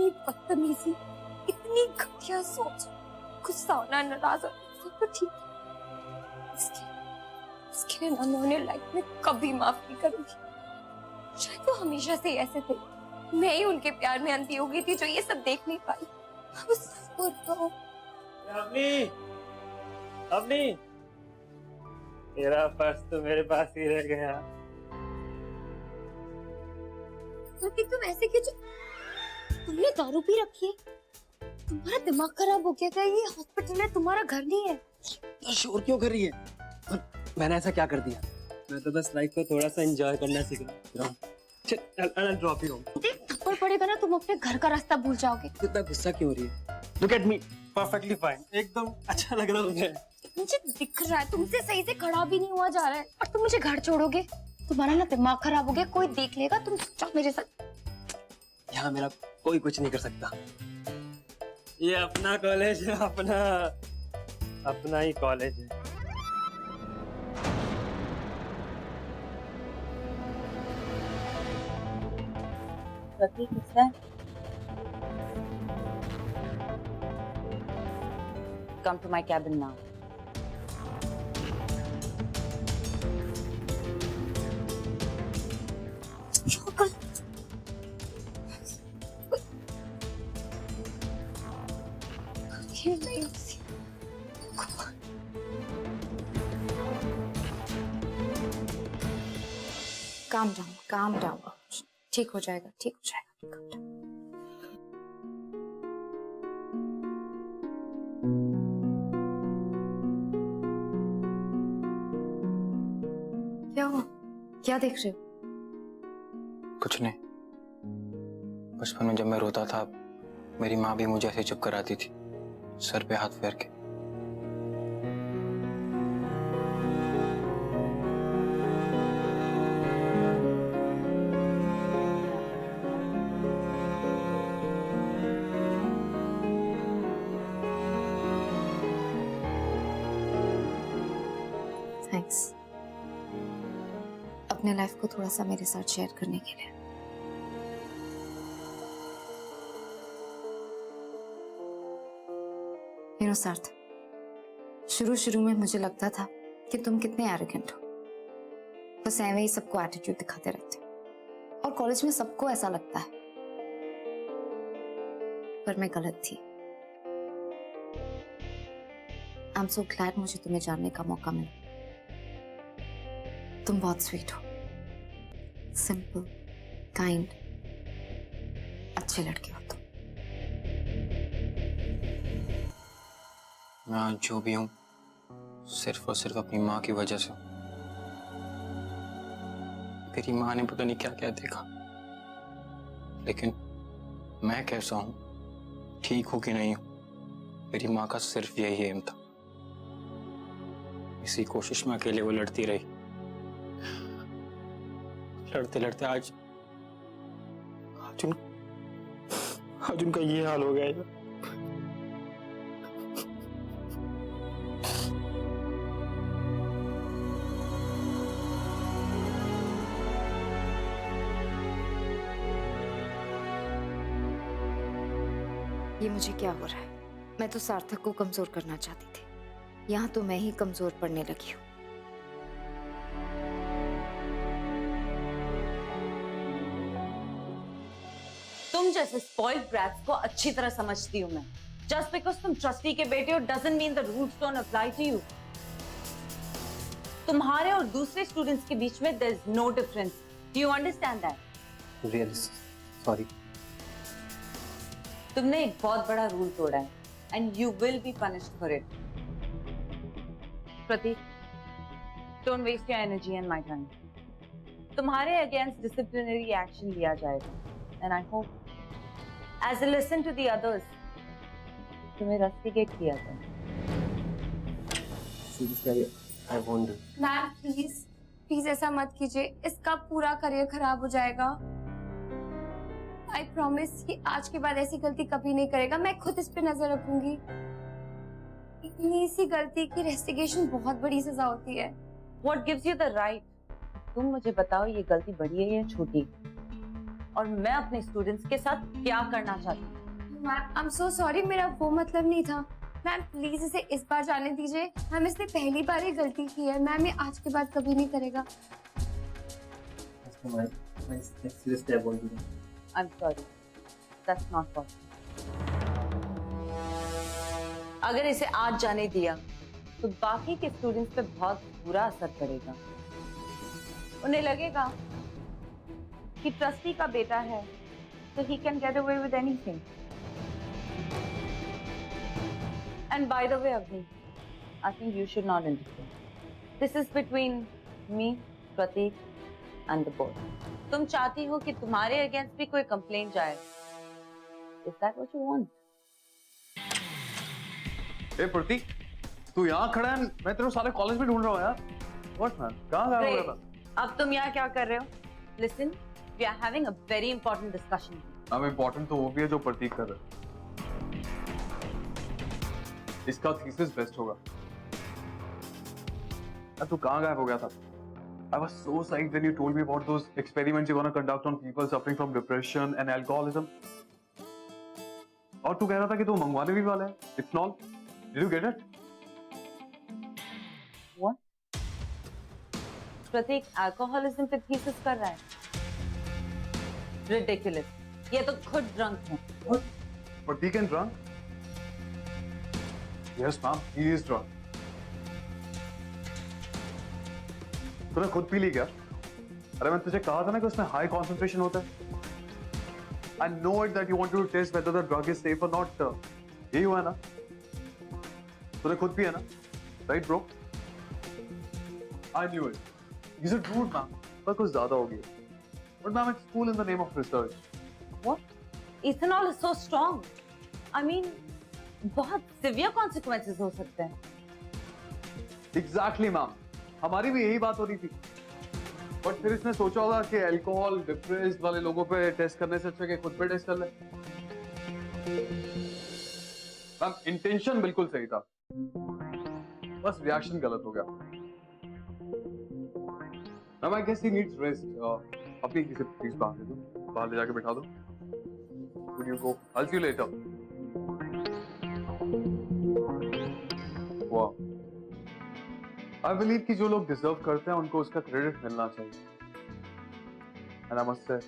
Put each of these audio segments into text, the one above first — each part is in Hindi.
इतनी बदतमीजी, इतनी घटिया सोच, गुस्सा होना, नाराज होना सब तो ठीक है। इसके लिए मैं उन्हें लाइफ में कभी माफ नहीं करूंगी। शायद वो हमेशा से ऐसे थे, मैं ही उनके प्यार में अंधी हो गई थी जो ये सब देख नहीं पाई। अपनी अपनी मेरा पर्स तो मेरे पास ही रह गया। तुम ऐसे क्यों? तुमने दारू पी रखी है? तुम्हारा दिमाग खराब हो गया क्या? ये हॉस्पिटल है, तुम्हारा घर नहीं है। तो शोर क्यों कर रही है? मैंने ऐसा क्या कर दिया? मैं तो बस लाइफ को थोड़ा सा एंजॉय करना सीख रहा हूँ। I'll drop you home. थप्पड़ पड़ेगा ना, तुम अपने घर का रास्ता भूल जाओगे। इतना गुस्सा क्यों हो रही है? Look at me, perfectly fine. एकदम अच्छा लग रहा हूँ मैं। मुझे दिख रहा है, तुमसे सही से खड़ा भी नहीं हुआ जा रहा है और तुम मुझे घर छोड़ोगे? तुम्हारा ना दिमाग खराब हो गया, कोई देख लेगा। तुम जाओ मेरे साथ। यहाँ मेरा कोई कुछ नहीं कर सकता। ये अपना कॉलेज है, अपना ही कॉलेज है। प्रतीक किसका है? Come to my cabin now. Calm down. ठीक हो जाएगा, ठीक हो जाएगा। Calm down. क्या हुआ? क्या देख रहे हो? कुछ नहीं। बचपन में जब मैं रोता था, मेरी माँ भी मुझे ऐसे चुप कराती थी, सर पे हाथ फेर के। थैंक्स अपने लाइफ को थोड़ा सा मेरे साथ शेयर करने के लिए। यू नो सार्थ, शुरू में मुझे लगता था कि तुम कितने एरोगेंट हो, बस ऐਵੇਂ ही सबको एटीट्यूड दिखाते रहते हो और कॉलेज में सबको ऐसा लगता है, पर मैं गलत थी। आई एम सो ग्लैड मुझे तुम्हें जानने का मौका मिला। तुम बहुत स्वीट हो, सिंपल, काइंड, अच्छे लड़के हो तुम। मैं आज जो भी हूँ सिर्फ और सिर्फ अपनी माँ की वजह से। मेरी माँ ने पता नहीं क्या क्या देखा, लेकिन मैं कैसा हूँ, ठीक हूँ कि नहीं हूँ, मेरी माँ का सिर्फ यही एम था। इसी कोशिश में अकेले वो लड़ती रही। लड़ते लड़ते आज उनका ये हाल हो गया है। ये मुझे क्या हो रहा है? मैं तो सार्थक को कमजोर करना चाहती थी, यहाँ तो मैं ही कमजोर पड़ने लगी हूँ। तुम जैसे स्पॉइल्ड ब्रैट्स को अच्छी तरह समझती हूँ मैं। जस्ट बिकॉज तुम ट्रस्टी के बेटे हो doesn't mean the rules don't apply to you. तुम्हारे और दूसरे स्टूडेंट्स के बीच में there is no difference. Do you understand that? Really sorry. तुमने एक बहुत बड़ा रूल तोड़ा है and you will be punished for it. Prateek, don't waste your energy and my time. तुम्हारे अगेंस्ट डिसिप्लिनरी एक्शन लिया जाएगा and I hope as a lesson to the others तुम्हें रस्टिकेट किया जाए। I won't do. Ma'am please ऐसा मत कीजिए, इसका पूरा करियर खराब हो जाएगा। आई प्रॉमिस कि आज के बाद ऐसी गलती कभी नहीं करेगा। मैं खुद इस पे नजर रखूंगी। इतनी सी गलती की रेस्टिगेशन बहुत बड़ी सजा होती है। What gives you the right? तुम मुझे बताओ ये गलती बड़ी है या छोटी? और मैं अपने स्टूडेंट्स के साथ क्या करना चाहती हूँ। Ma'am I am so sorry, मेरा वो मतलब नहीं था। मैम प्लीज इसे इस बार जाने दीजिए। मैम इसने पहली बार ही गलती की है। मैम ये आज के बाद कभी नहीं करेगा। Seriously, I won't do that. I'm sorry, that's not possible. अगर इसे आज जाने दिया तो बाकी के स्टूडेंट्स पे बहुत बुरा असर पड़ेगा। उन्हें लगेगा कि ट्रस्टी का बेटा है तो he can get away with anything. And by the way, Avni, I think you should not interfere. This is between me, Pratik, and the board. तुम चाहती हो कि तुम्हारे अगेंस्ट भी कोई कंप्लेंट जाए? Is that what you want? ए प्रतीक, तू यहाँ खड़ा है, मैं तेरे को सारे कॉलेज में ढूंढ रहा हूँ यार। What man? कहाँ गायब हो गया था? अब तुम यहाँ क्या कर रहे हो? Listen, we are having a very important discussion. अब इम्पोर्टेंट तो वो भी है जो प्रतीक कर रहा है। इसका थीसिस बेस्ट होगा। अब तू कहाँ गायब हो गया था? I was so psyched when you told me about those experiments you're gonna conduct on people suffering from depression and alcoholism. और तू कह रहा था कि तू मंगवाने भी वाला है, ethanol. Did you get it? What? Prateek alcoholism पे thesis कर रहा है? Ridiculous. ये तो खुद drunk है। What? Pratik and drunk? Yes, ma'am. He is drunk. तूने खुद पी ली क्या? अरे मैं तुझे कहा था ना कि उसमें हाई कॉन्सेंट्रेशन होता है। I know it that you want to test whether the drug is safe or not. यही हुआ है ना? तूने खुद पिया ना? Right, bro? I knew it. He's a dude, ma'am. पर कुछ ज्यादा हो गया। But ma'am, it's cool in the name of research. What? Ethanol is so strong. I mean, बहुत severe consequences हो सकते हैं। Exactly, ma'am. हमारी भी यही बात हो रही थी। बट फिर इसने सोचा होगा कि अल्कोहल डिप्रेस्ड वाले लोगों पे टेस्ट करने से अच्छा कि खुद पे टेस्ट कर ले। मैम इंटेंशन बिल्कुल सही था, बस रिएक्शन गलत हो गया। Ma'am I guess he needs rest. अपनी किसी प्लीज बाहर दे दो, बाहर ले जाके बिठा दो। Will you go? I'll see you later. Wow. I believe कि जो लोग डिजर्व करते हैं उनको उसका क्रेडिट मिलना चाहिए। And I must say,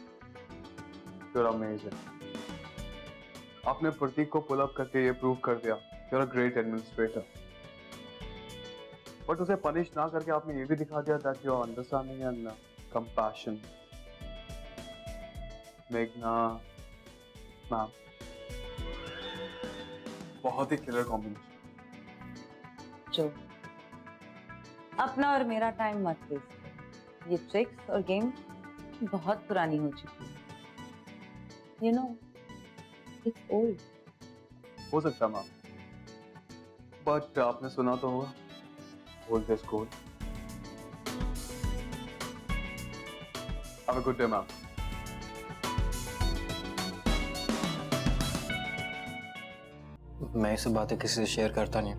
you're amazing. आपने प्रतीक को पुल अप करके ये प्रूव कर दिया, you're a great administrator. But उसे पनिश ना करके आपने ये भी दिखा दिया that you're understanding and compassion. मेघना, मैम, बहुत ही किलर कॉम्बिनेशन। जो अपना और मेरा टाइम मत वेस्ट। ये ट्रिक्स और गेम बहुत पुरानी हो चुकी है। You know, it's old. हो सकता है मैम, बट आपने सुना तो होगा old is gold. Have a good day ma'am. मैं ये सब बातें किसी से शेयर करता नहीं,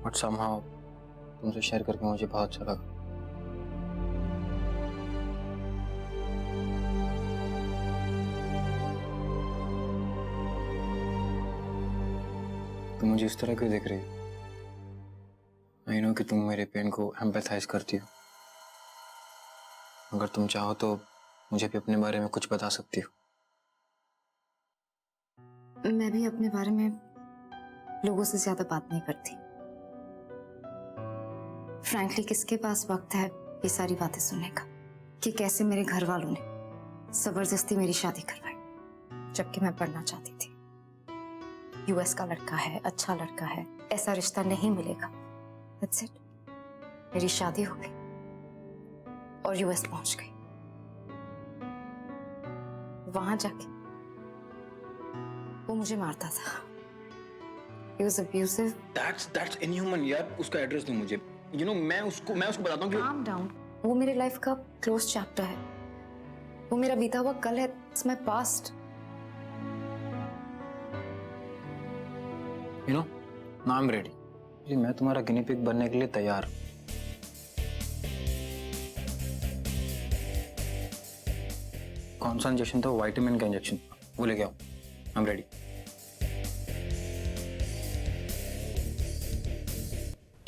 बट समहाउ तुमसे शेयर करके मुझे बहुत अच्छा लगा। तुम मुझे इस तरह क्यों देख रही हो? आई नो कि तुम मेरे पेन को एम्पैथाइज करती हो। अगर तुम चाहो तो मुझे भी अपने बारे में कुछ बता सकती हो। मैं भी अपने बारे में लोगों से ज्यादा बात नहीं करती। फ्रैंकली किसके पास वक्त है ये सारी बातें सुनने का, कि कैसे मेरे घर वालों ने जबरदस्ती मेरी शादी करवाई जबकि मैं पढ़ना चाहती थी। यूएस का लड़का है, अच्छा लड़का है, ऐसा रिश्ता नहीं मिलेगा। That's it. मेरी शादी हो गई और यूएस पहुंच गई। वहां जाके वो मुझे मारता था। He was abusive. That's inhuman यार। उसका एड्रेस दो मुझे। You know, मैं उसको बताता हूँ कि Calm down. वो मेरी लाइफ का क्लोज चैप्टर है। वो मेरा बीता हुआ कल है। It's my past. You know, now I'm ready. मैं तुम्हारा गिनी पिग बनने के लिए तैयार हूँ। कौन सा इंजेक्शन था? विटामिन का इंजेक्शन, वो लेके आओ। I am ready.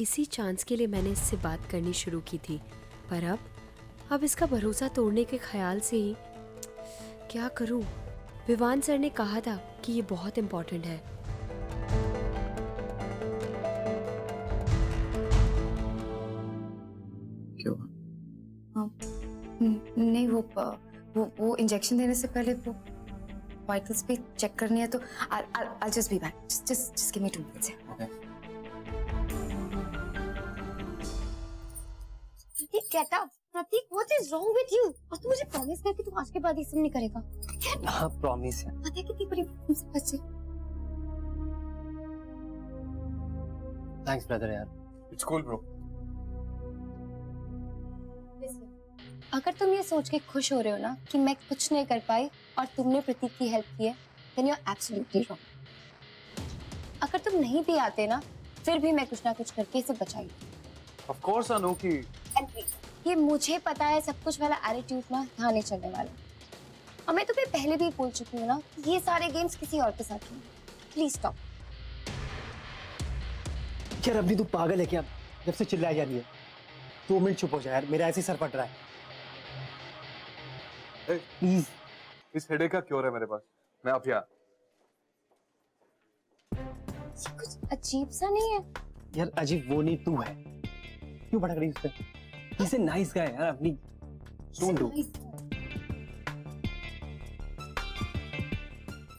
इसी चांस के लिए मैंने इससे बात करनी शुरू की थी, पर अब इसका भरोसा तोड़ने के ख्याल से ही क्या करूं? विवान सर ने कहा था कि ये बहुत इम्पोर्टेंट है। क्यों? नहीं, वो इंजेक्शन देने से पहले वो वाइटल्स पे चेक करनी है, तो I'll just be back. Just give me 2 minutes. Okay. प्रतीक कहता, प्रतीक what is wrong with you? और तू मुझे प्रॉमिस कर कि तू आज के बाद ये सब नहीं करेगा। हाँ प्रॉमिस है। पता है कितनी बड़ी प्रॉब्लम से फंसे। थैंक्स ब्रदर यार। It's cool, bro. अगर तुम ये सोच के खुश हो रहे हो ना कि मैं कुछ नहीं कर पाई और तुमने प्रतीक की हेल्प की है, then you're absolutely wrong. अगर तुम नहीं भी आते ना, फिर भी मैं कुछ ना कुछ करके इसे बचाई। Of course, I know कि ये मुझे पता है, सब कुछ वाला एटीट्यूड ना यहाँ नहीं चलने वाला। और मैं तुम्हें पहले भी बोल चुकी हूँ ना, ये सारे गेम्स किसी और के साथ खेलो। Please stop. यार अभी तू पागल है क्या? जब से चिल्लाई जा रही है। 2 मिनट चुप हो जा यार, मेरा ऐसे ही सर फट रहा है। प्लीज। इस हेडेक का क्योर है मेरे पास, मैं अब यहाँ। कुछ अजीब सा नहीं है? यार अजीब वो नहीं, तू है। क्यों भड़क रही है उस पे? इसे नाइस गाय यार, अपनी डोंट डू।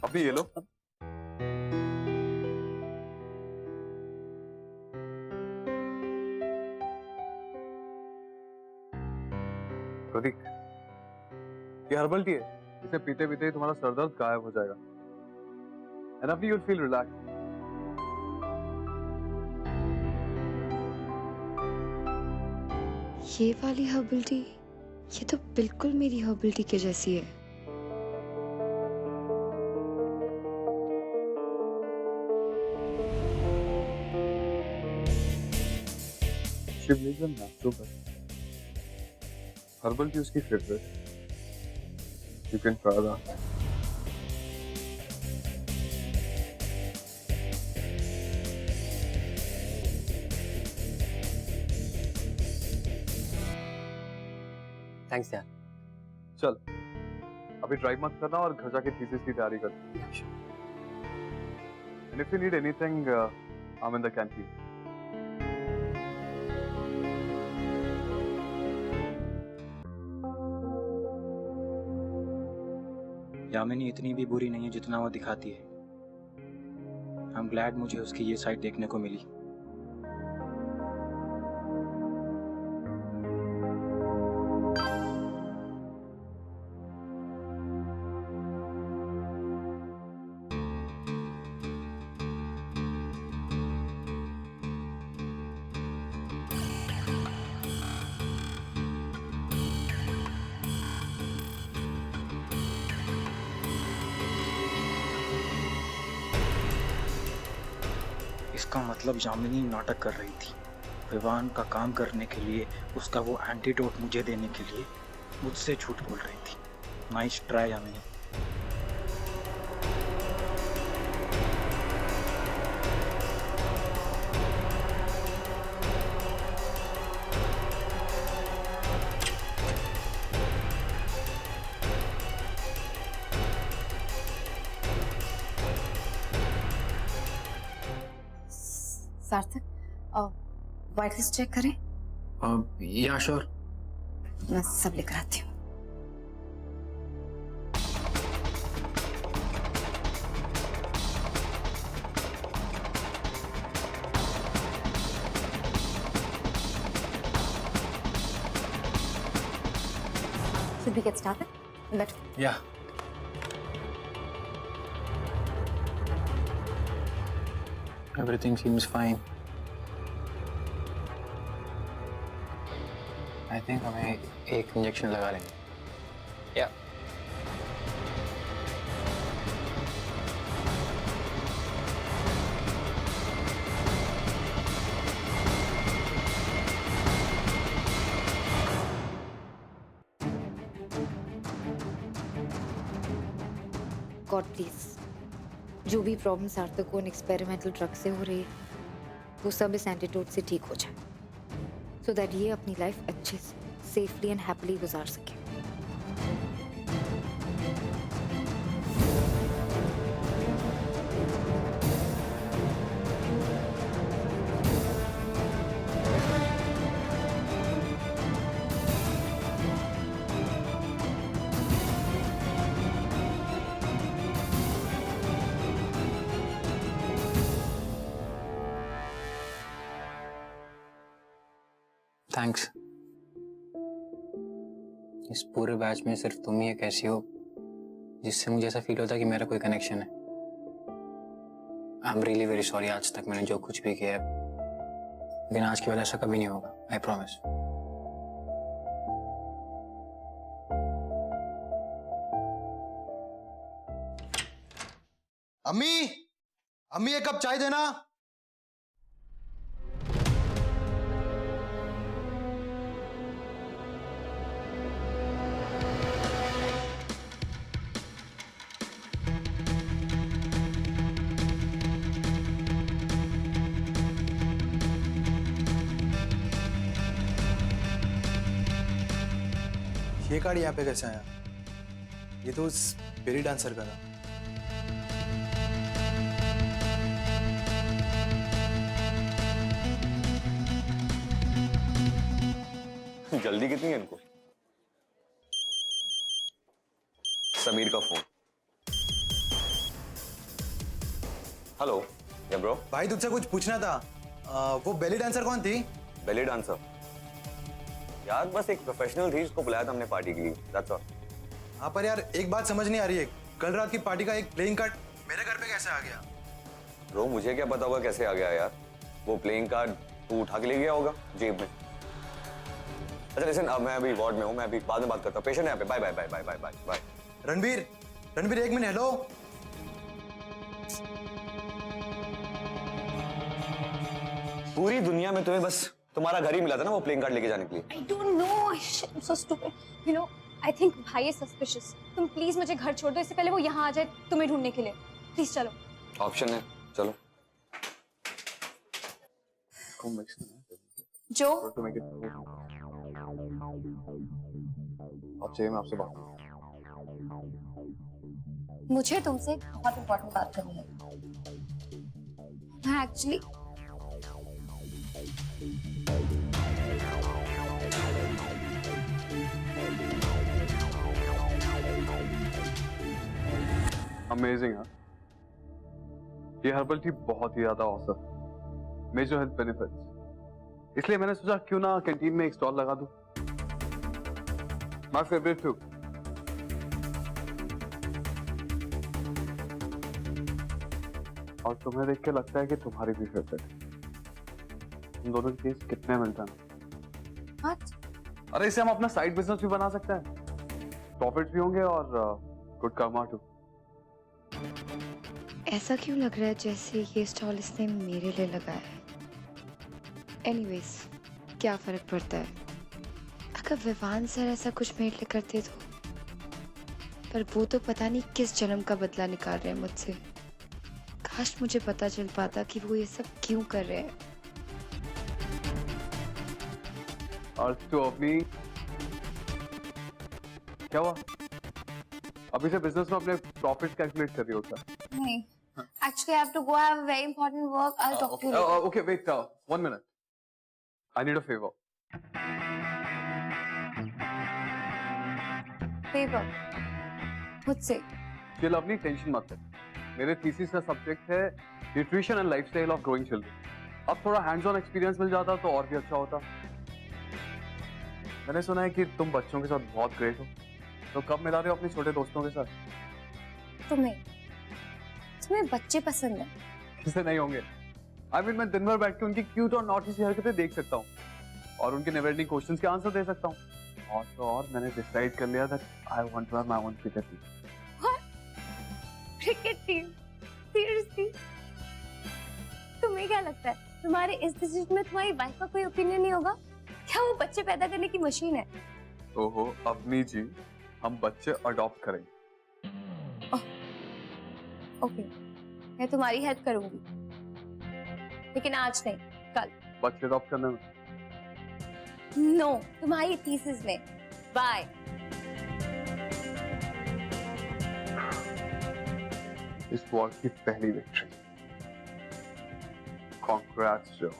अभी ये लो। प्रतीक, ये हर्बल टी है, इसे पीते पीते ही तुम्हारा सरदर्द गायब हो जाएगा। एंड अभी you'll feel relaxed. ये वाली हर्बल टी, ये तो बिल्कुल मेरी हर्बल टी के जैसी है। शिवलिंग का natural है। हर्बल टी उसकी फेवरेट है। You can try that. Thanks यार। चल, अभी ड्राइव मत करना और घर जाके थीसिस की तैयारी कर। And if you need anything, I'm in the canteen. Yamini इतनी भी बुरी नहीं है जितना वो दिखाती है। आई एम ग्लैड मुझे उसकी ये साइड देखने को मिली। इसका मतलब यामिनी नाटक कर रही थी। विवान का काम करने के लिए, उसका वो एंटीडोट मुझे देने के लिए मुझसे झूठ बोल रही थी। Nice try Yamini. सार्थक, वाइटल्स चेक करें? या श्योर। मैं सब लेकर आती हूँ। Should we get started? Let's. या everything seems fine. I think हमें एक इंजेक्शन लगा लेंगे। या गॉड प्लीज जो भी प्रॉब्लम सार्थक को एक्सपेरिमेंटल ड्रग से हो रही है वो सब इस एंटीडोट से ठीक हो जाए, सो दैट ये अपनी लाइफ अच्छे से सेफली एंड हैप्पीली गुजार सके। थैंक्स। इस पूरे बैच में सिर्फ तुम ही एक ऐसी हो जिससे मुझे ऐसा फील होता है कि मेरा कोई कनेक्शन है। I am really very sorry आज तक मैंने जो कुछ भी किया है, लेकिन आज के बाद ऐसा कभी नहीं होगा, आई प्रॉमिस। अम्मी, अम्मी एक कप चाय देना। ये कार्ड यहाँ पे कैसे आया? ये तो उस बेली डांसर का था। जल्दी कितनी है इनको? समीर का फोन। हेलो, या ब्रो? भाई तुझसे कुछ पूछना था। वो बेली डांसर कौन थी? बेली डांसर? यार बस एक प्रोफेशनल थी जिसको बुलाया था हमने पार्टी के लिए, दैट्स ऑल। हाँ पर यार एक बात समझ नहीं आ रही है, कल रात की पार्टी का एक प्लेइंग कार्ड मेरे घर पे कैसे आ गया? ब्रो मुझे क्या पता होगा कैसे आ गया यार, वो प्लेइंग कार्ड तू उठा के ले गया होगा जेब में। अच्छा लिसन, अब मैं अभी वार्ड में हूँ, मैं अभी बाद में बात करता हूँ, पेशेंट है यहाँ पे। Bye bye bye bye bye bye bye. Ranbir, Ranbir एक मिनट, हेलो। पूरी दुनिया में तुम्हें बस तुम्हारा घर ही मिला था ना वो प्लेइंग कार्ड लेके जाने के लिए। I don't know. I'm so stupid. You know, I think भाई is suspicious. तुम प्लीज मुझे घर छोड़ दो, इससे पहले वो यहाँ आ जाए तुम्हें ढूंढने के लिए। प्लीज चलो। ऑप्शन है, चलो। जो अब चाहिए मैं आपसे बात। मुझे तुमसे एक बहुत इंपॉर्टेंट बात करनी है। हाँ एक्चुअली अमेजिंग है ये हर्बल टी, बहुत ही ज्यादा औसम, मेजर हेल्थ बेनिफिट्स। इसलिए मैंने सोचा क्यों ना कैंटीन में एक स्टॉल लगा दूं। My favourite too. और तुम्हें देख के लगता है कि तुम्हारी भी फेवरेट है। तुम दोनों के केस कितने मिलते हैं? अरे इसे हम अपना साइड बिजनेस भी बना सकते हैं, प्रॉफिट भी होंगे और गुड कर्मा टू। ऐसा क्यों लग रहा है जैसे ये स्टॉल इसने मेरे लिए लगाया है? एनीवेज, क्या फर्क पड़ता है? अगर विवान सर ऐसा कुछ मेरे लिए करते तो, पर वो तो पता नहीं किस जन्म का बदला निकाल रहे हैं मुझसे। काश मुझे पता चल पाता कि वो ये सब क्यों कर रहे हैं। और तो अपनी क्या हुआ? अभी से बिजनेस में अपने प्रॉफिट कैलकुलेट कर रही हो क्या? नहीं, actually I have to go. I have a very important work. I'll talk to you later. Okay, wait, 1 minute. I need a favor. Favor. मुझसे? चिल, अपनी टेंशन मत ले। मेरे थीसिस का सब्जेक्ट है nutrition and lifestyle of growing children. अब थोड़ा हैंड्स ऑन एक्सपीरियंस मिल जाता तो और भी अच्छा होता। मैंने सुना है कि तुम बच्चों के साथ बहुत ग्रेट हो, तो कब मिला रहे हो अपने छोटे दोस्तों के साथ? तुम्हें बच्चे पसंद है? किसे नहीं होंगे। I mean, मैं दिन भर बैठ के उनकी क्यूट और नॉटी सी हरकतें देख सकता हूँ और उनके नेवर एंडिंग क्वेश्चंस के आंसर दे सकता हूँ। और तो और मैंने डिसाइड कर लिया था I want to have my own cricket team. Cricket team? Seriously? तुम्हें क्या लगता है तुम्हारे इस डिसीजन में तुम्हारी वाइफ का कोई ओपिनियन नहीं होगा? क्या वो बच्चे पैदा करने की मशीन है? ओहो अपनी जी, हम बच्चे अडॉप्ट करेंगे। ओके, मैं तुम्हारी हेल्प करूंगी, लेकिन आज नहीं, कल। बट फिर ऑफ करने में नो, तुम्हारी थीसिस में। बाय। इस वॉर की पहली विक्ट्री। Congrats, Joe.